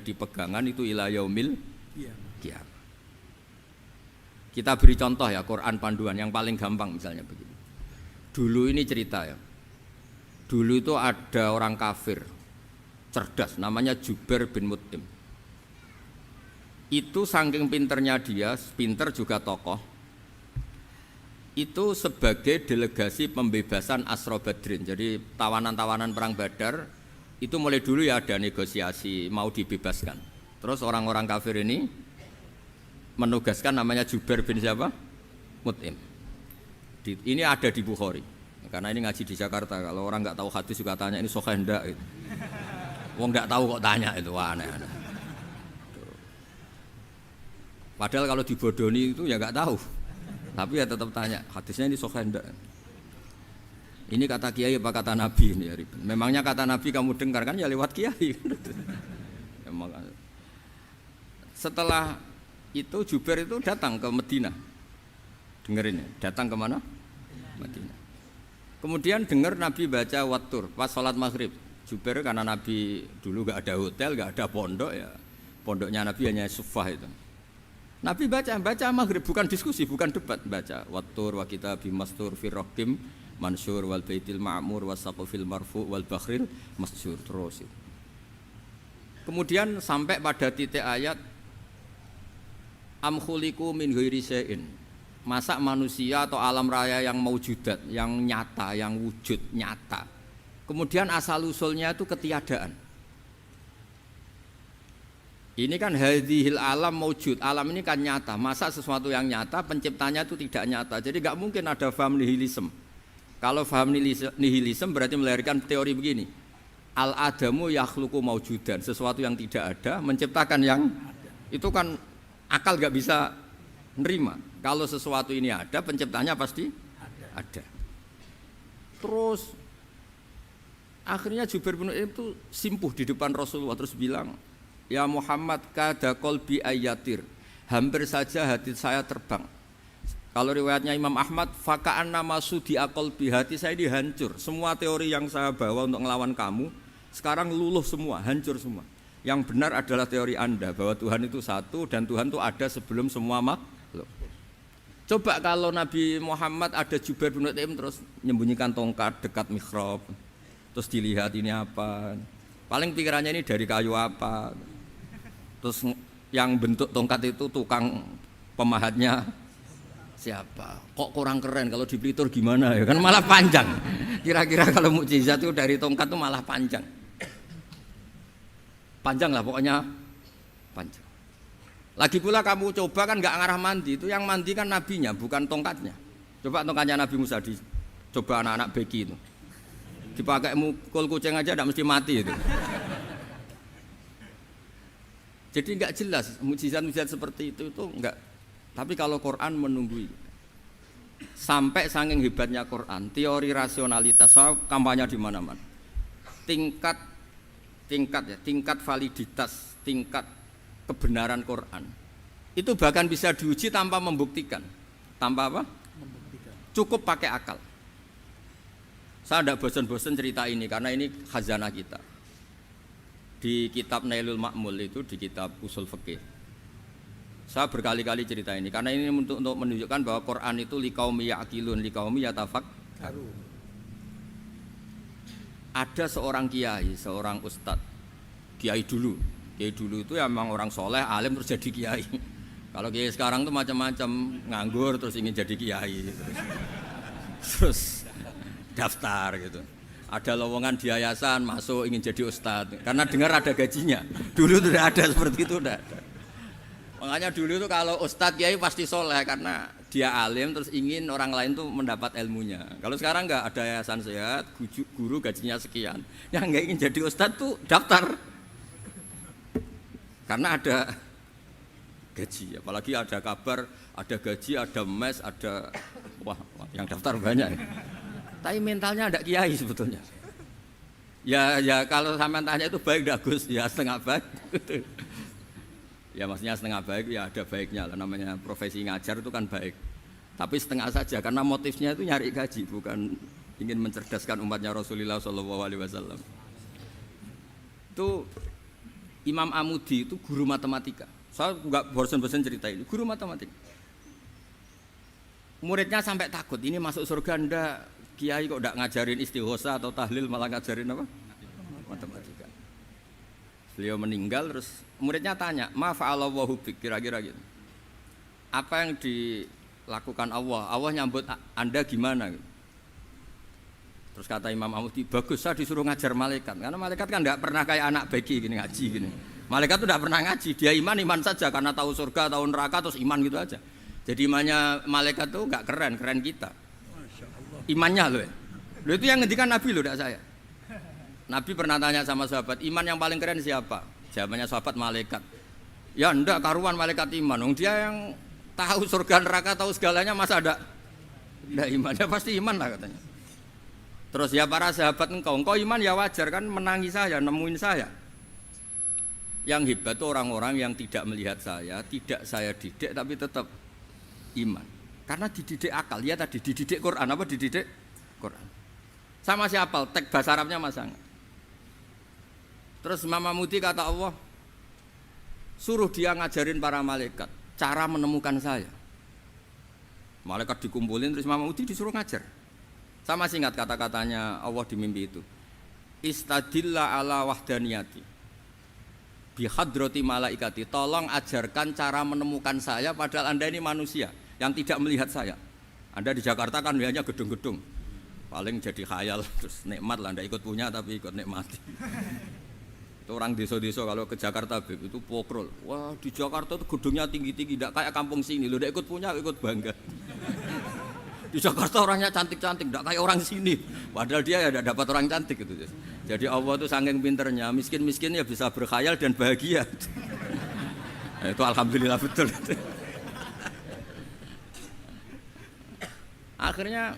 menjadi pegangan itu ila yaumil qiyamah. Kita beri contoh ya, Quran panduan yang paling gampang misalnya begini. Dulu ini cerita ya. Dulu itu ada orang kafir cerdas namanya Jubair bin Mut'im. Itu saking pinternya dia, pinter juga tokoh. Itu sebagai delegasi pembebasan Asra Badrin. Jadi tawanan-tawanan perang Badar itu mulai dulu ya ada negosiasi mau dibebaskan. Terus orang-orang kafir ini menugaskan namanya Jubair bin siapa? Mut'im. Ini ada di Bukhari. Karena ini ngaji di Jakarta. Kalau orang nggak tahu hadis juga tanya ini sahih enggak gitu. Wong nggak tahu kok tanya itu, wah aneh-aneh. Padahal kalau dibodoni itu ya nggak tahu. Tapi ya tetap tanya, hadisnya ini sahih enggak? Ini kata kiai apa kata nabi ini ya Ribet. Memangnya kata nabi kamu dengar kan ya lewat kiai. Memang. Setelah itu Jubair itu datang ke Madinah. Dengerin ya, datang ke mana? Madinah. Kemudian dengar Nabi baca Wattur pas sholat maghrib. Jubair karena Nabi dulu gak ada hotel, gak ada pondok ya. Pondoknya Nabi hanya sufah itu. Nabi baca maghrib, bukan diskusi, bukan debat, baca Wattur wa kitabi mastur firrokim mansur wal baitil ma'mur wasaqfil marfu wal bakhril masjur terus. Kemudian sampai pada titik ayat am khuliqu min ghairi syai'in. Masa manusia atau alam raya yang maujudat, yang nyata, yang wujud nyata. Kemudian asal usulnya itu ketiadaan. Ini kan hadhil alam maujud, alam ini kan nyata. Masa sesuatu yang nyata penciptanya itu tidak nyata. Jadi enggak mungkin ada faham nihilisme. Kalau faham nihilisme berarti melahirkan teori begini. Al-adamu yakhluqu maujudan, sesuatu yang tidak ada menciptakan yang itu kan akal enggak bisa nerima. Kalau sesuatu ini ada, penciptanya pasti ada. Terus akhirnya Jubair bin Mut'im itu simpuh di depan Rasulullah terus bilang, "Ya Muhammad, kada qalbi ayatir." Hampir saja hati saya terbang. Kalau riwayatnya Imam Ahmad, faka'anna masudi aqalbi, hati saya dihancur. Semua teori yang saya bawa untuk ngelawan kamu sekarang luluh semua, hancur semua. Yang benar adalah teori Anda bahwa Tuhan itu satu dan Tuhan itu ada sebelum semua makhluk. Coba kalau Nabi Muhammad ada Jubair bin Mut'im terus menyembunyikan tongkat dekat mihrab. Terus dilihat ini apa? Paling pikirannya ini dari kayu apa? Terus yang bentuk tongkat itu tukang pemahatnya siapa? Kok kurang keren, kalau di Blitur gimana ya? Kan malah panjang. Kira-kira kalau mukjizat itu dari tongkat itu malah panjang. Panjang lah pokoknya panjang. Lagi pula kamu coba kan nggak ngarah mandi, itu yang mandi kan nabinya bukan tongkatnya. Coba tongkatnya Nabi Musa coba anak-anak beki itu. Dipakai mukul kucing aja tidak mesti mati itu. Jadi nggak jelas mukjizat-mukjizat seperti itu nggak. Tapi kalau Quran menunggui. Sampai saking hebatnya Quran, teori rasionalitas, soal kampanye di mana-mana. Tingkat validitas, tingkat kebenaran Quran itu bahkan bisa diuji tanpa membuktikan. Tanpa apa? Membuktikan. Cukup pakai akal. Saya tidak bosan-bosan cerita ini karena ini khazanah kita. Di kitab Nailul Ma'mul itu, di kitab Usul Fiqih, saya berkali-kali cerita ini karena ini untuk menunjukkan bahwa Quran itu liqaumi ya'qilun, liqaumi yatafakkarun. Ada seorang kiai, seorang ustadz, kiai dulu itu ya memang orang soleh, alim terus jadi kiai. Kalau kiai sekarang tuh macam-macam, nganggur terus ingin jadi kiai, terus daftar gitu. Ada lowongan di yayasan, masuk ingin jadi ustadz karena dengar ada gajinya. Dulu tuh ada seperti itu, udah ada. Makanya dulu tuh kalau ustadz kiai pasti soleh karena dia alim terus ingin orang lain tuh mendapat ilmunya. Kalau sekarang nggak ada yayasan sehat, guru gajinya sekian, yang nggak ingin jadi ustadz tuh daftar karena ada gaji. Apalagi ada kabar, ada gaji, ada mes, ada wah yang daftar banyak. Tapi mentalnya ada kiai sebetulnya. Ya kalau sampean tanya itu baik enggak Gus? Ya setengah baik. Ya maksudnya setengah baik ya ada baiknya lah, namanya profesi ngajar itu kan baik. Tapi setengah saja karena motifnya itu nyari gaji, bukan ingin mencerdaskan umatnya Rasulullah SAW. Imam Amudi itu guru matematika. Saya nggak bosan-bosan cerita ini, guru matematika. Muridnya sampai takut, ini masuk surga ndak, kiai kok ndak ngajarin istighosa atau tahlil malah ngajarin apa? Matematika. Beliau meninggal terus muridnya tanya, "Ma fa'alallahu bik?" Kira-kira gitu. Apa yang dilakukan Allah? Allah nyambut Anda gimana? Terus kata Imam Amudi, bagus saya disuruh ngajar malaikat. Karena malaikat kan nggak pernah kayak anak beki gini ngaji gini. Malaikat tuh nggak pernah ngaji, dia iman saja karena tahu surga, tahu neraka terus iman gitu aja. Jadi imannya malaikat tuh nggak keren kita. Imannya loh. Loh itu yang ngendikan Nabi loh, tidak saya. Nabi pernah tanya sama sahabat, iman yang paling keren siapa? Jawabannya sahabat malaikat. Ya enggak karuan malaikat iman. Dia yang tahu surga neraka, tahu segalanya masa ada enggak iman? Ya pasti iman lah katanya. Terus ya para sahabat engkau iman ya wajar kan menangi saya, nemuin saya. Yang hebat itu orang-orang yang tidak melihat saya, tidak saya didik tapi tetap iman. Karena dididik akal, ya tadi dididik Quran, apa dididik Quran. Sama siapa? Teks bahasa Arabnya masang. Terus Imam Amudi kata Allah, suruh dia ngajarin para malaikat cara menemukan saya. Malaikat dikumpulin terus Imam Amudi disuruh ngajar. Sama singkat kata-katanya Allah di mimpi itu. Istadilla ala wahdaniyati bihadrati malaikati. Tolong ajarkan cara menemukan saya padahal Anda ini manusia yang tidak melihat saya. Anda di Jakarta kan hanya gedung-gedung. Paling jadi khayal terus nikmat lah, Anda ikut punya tapi ikut nikmati. Itu orang desa-desa kalau ke Jakarta itu pokrol. Wah, di Jakarta itu gedungnya tinggi-tinggi, tidak kayak kampung sini. Lo udah ikut punya, ikut bangga. Di Jakarta orangnya cantik-cantik, tidak kayak orang sini. Padahal dia ya tidak dapat orang cantik gitu. Jadi Allah itu saking pinternya, miskin-miskin ya bisa berkhayal dan bahagia. Nah, itu alhamdulillah betul. Akhirnya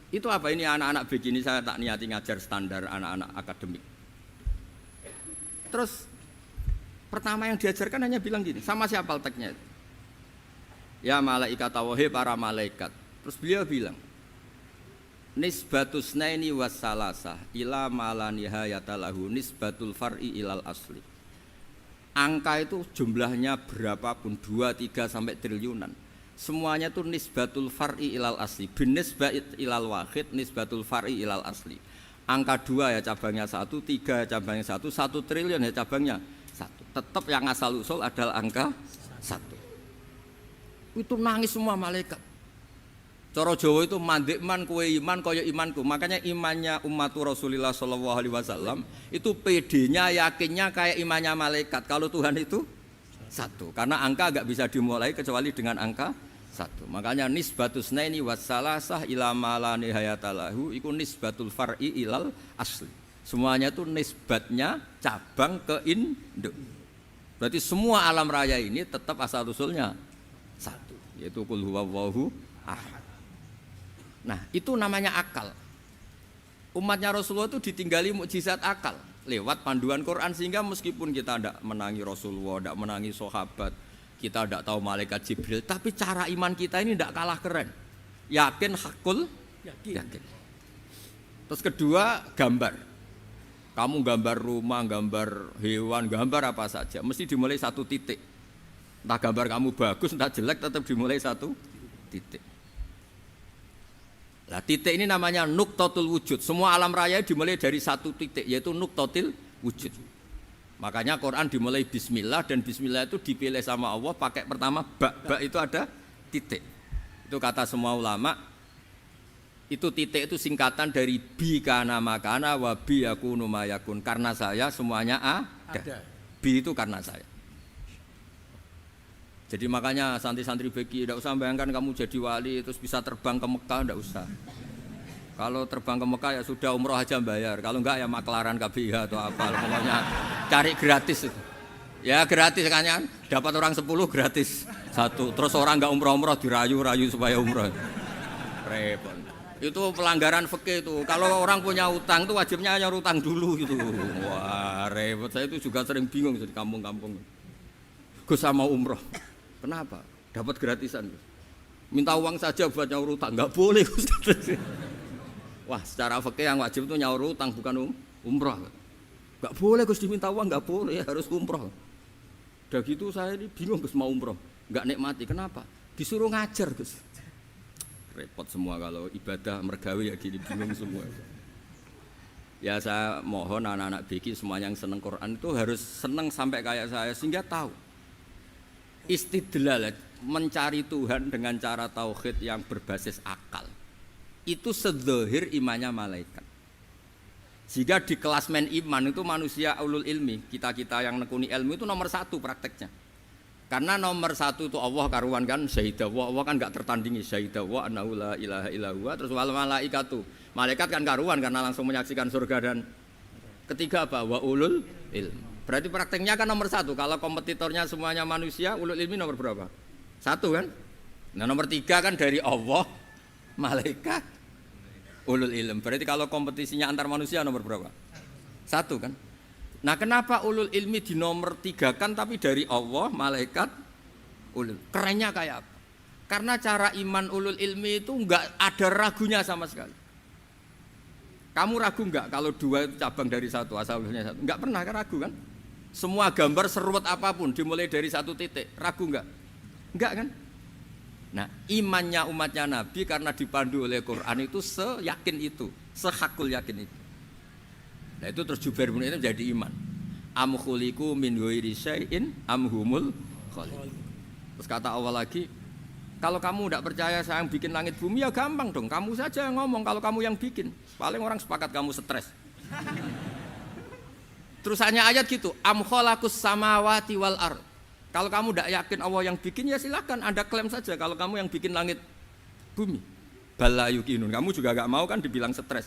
itu apa ini anak-anak begini saya tak niati ngajar standar anak-anak akademik. Terus pertama yang diajarkan hanya bilang gini, sama siapa teknya? Ya malaikat wahi para malaikat. Terus beliau bilang, nisbatus naini wassalasah ila malanihayatalahu nisbatul far'i ilal asli. Angka itu jumlahnya berapapun 2, 3 sampai triliunan. Semuanya itu nisbatul far'i ilal asli. Binisbat ilal wahid nisbatul far'i ilal asli. Angka 2 ya cabangnya 1, 3 ya cabangnya 1, 1 triliun ya cabangnya 1. Tetap yang asal usul adalah angka 1. Itu nangis semua malaikat. Cara Jawa itu mandekman kowe iman kaya imanku. Makanya imannya umatur Rasulullah SAW itu PD-nya yakinnya kayak imannya malaikat. Kalau Tuhan itu 1. Karena angka enggak bisa dimulai kecuali dengan angka 1. Makanya nisbatus naini wassalasah ila malani hayatalahu iku nisbatul far'i ilal asli. Semuanya itu nisbatnya cabang ke induk. Berarti semua alam raya ini tetap asal usulnya 1, yaitu qul huwallahu ahad. Nah, itu namanya akal. Umatnya Rasulullah itu ditinggali mukjizat akal lewat panduan Quran sehingga meskipun kita tidak menangi Rasulullah, tidak menangi sahabat, kita tidak tahu malaikat Jibril, tapi cara iman kita ini tidak kalah keren. Yakin hakul yakin. Terus kedua, gambar. Kamu gambar rumah, gambar hewan, gambar apa saja, mesti dimulai 1 titik. Entah gambar kamu bagus, entah jelek, tetap dimulai 1 titik. Nah, titik ini namanya nuqtatul wujud. Semua alam raya dimulai dari 1 titik, yaitu nuqtatil wujud. Makanya Quran dimulai bismillah, dan bismillah itu dipilih sama Allah pakai pertama ba itu ada titik. Itu kata semua ulama. Itu titik itu singkatan dari bi kana makana wa bi yakunu mayakun. Karena saya semuanya ada. Bi itu karena saya. Jadi makanya santri-santri beki tidak usah bayangkan kamu jadi wali terus bisa terbang ke Mekah, tidak usah. Kalau terbang ke Mekah ya sudah umroh aja bayar. Kalau enggak ya maklaran KBIH atau apa. Pokoknya cari gratis itu. Ya gratis kan, dapat orang 10 gratis 1. Terus orang enggak umroh-umroh dirayu-rayu supaya umroh. Repot. Itu pelanggaran fikih itu. Kalau orang punya utang itu wajibnya hanya utang dulu gitu. Wah repot. Saya itu juga sering bingung di kampung-kampung. Gus sama umroh. Kenapa? Dapat gratisan. Minta uang saja buat nyaur utang, enggak boleh. Wah, secara fikih yang wajib itu nyaur utang bukan umroh. Enggak boleh Gus diminta uang, enggak boleh, harus umroh. Udah gitu saya ini bingung Gus mau umroh, enggak nikmati. Kenapa? Disuruh ngajar Gus. Repot semua kalau ibadah mergawe ya gini bingung semua. Ya saya mohon anak-anak BK semuanya yang seneng Quran itu harus seneng sampai kayak saya sehingga tahu istidlal mencari Tuhan dengan cara tauhid yang berbasis akal itu sedzahir imannya malaikat. Jika di kelasmen iman itu manusia ulul ilmi, kita-kita yang nekuni ilmu itu nomor satu prakteknya. Karena nomor satu itu Allah karuan kan syahidah Allah kan enggak tertandingi syahidah wa annahu la ilaha illallah terus wal malaikatu malaikat kan karuan karena langsung menyaksikan surga dan ketiga apa wa ulul ilm berarti prakteknya kan nomor satu kalau kompetitornya semuanya manusia ulul ilmi nomor berapa satu kan nah nomor tiga kan dari Allah malaikat ulul ilm berarti kalau kompetisinya antar manusia nomor berapa satu kan. Nah kenapa ulul ilmi di nomor 3 kan tapi dari Allah, malaikat, ulul. Kerennya kayak apa? Karena cara iman ulul ilmi itu enggak ada ragunya sama sekali. Kamu ragu enggak kalau dua itu cabang dari satu, asal-usulnya satu? Enggak pernah kan ragu kan? Semua gambar seruat apapun dimulai dari satu titik, ragu enggak? Enggak kan? Nah imannya umatnya Nabi karena dipandu oleh Quran itu seyakin itu, sehakul yakin itu. Nah itu terus Jubair bin Mut'im jadi iman. Am khuliqu min ghairi syai'in am humul khaliq. Terus kata Allah lagi, kalau kamu tidak percaya saya yang bikin langit bumi ya gampang dong. Kamu saja yang ngomong kalau kamu yang bikin. Paling orang sepakat kamu stres. Terus hanya ayat gitu, am khalaqus samawati wal ard. Kalau kamu tidak yakin Allah yang bikin ya silakan Anda klaim saja kalau kamu yang bikin langit bumi. Bala yuqinun. Kamu juga enggak mau kan dibilang stres.